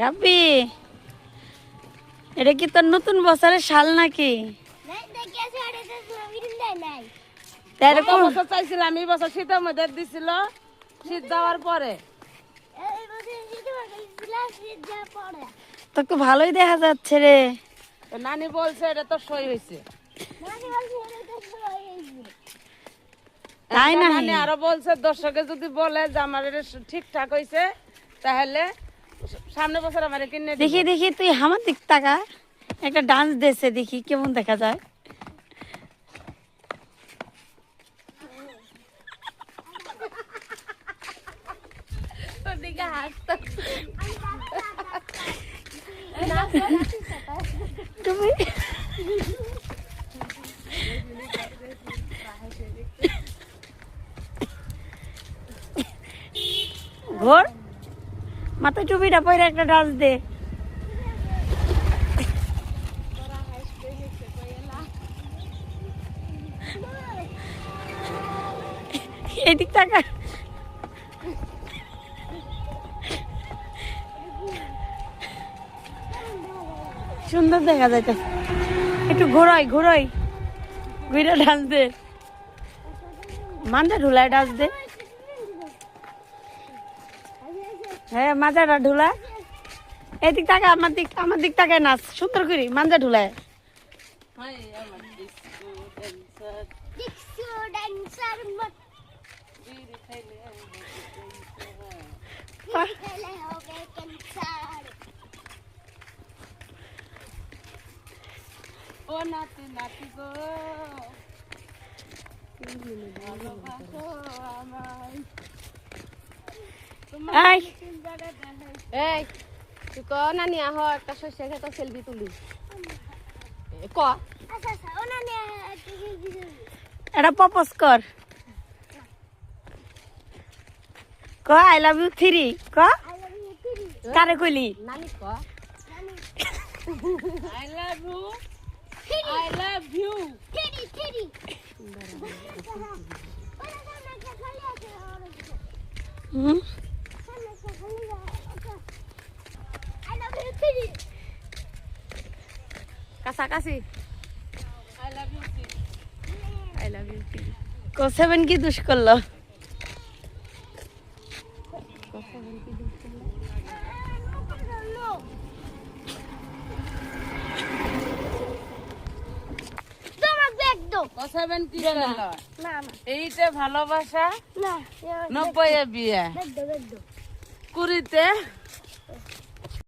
রাব্বি, এটা কি তোর নতুন বছরের শাল নাকি? এরকম বছর চাইছিলাম, এই বছর শীতের মধ্যে দিছিল, শীত যাওয়ার পরে তোকে ভালোই দেখা যাচ্ছে রে। তো নানি বলছে এটা তো সই হয়েছে। তাই না? নানি আরো বলছে দর্শকে যদি বলে যে আমার এটা ঠিকঠাক হয়েছে তাহলে সামনে বছর আমার কিনে দিবে। দেখি দেখি তুই আমার দিক তাকা, একটা ডান্স দেছে, দেখি কেমন দেখা যায়। ওদিকে হাসতো। তুমি ঘোর মাথায় টুপিটা পরে একটা ডান্স দে। এদিক তাকা, সুন্দর দেখা যাইতেছে। একটু ঘোরাই ঘোরাই ঘুরে ডান্স দে, মাঞ্জা ঢুলায় ডান্স দে। হ্যাঁ মাজাটা ঢুলা, এদিক তাকা, আমার দিক তাকায় নাচ সুন্দর করি, মাঞ্জা ঢুলায়। ও নাতি নাতি গো, ভালোবাসো আমায়। এই এই তুই ক নানি আহ একটা শস্য খেতে সেলফি তুলি ক এটা প্রপোজ কর, ক আই লাভ ইউ 3 ক, কারে কইলি? নানি ক I love you. I love you. হুম, কাছাকাছি I love you. I love you ক 7 কি দুষ করলো? কথাবেন কি করলো? এইটা ভালোবাসা, 90-এ বিয়ে, 20-তে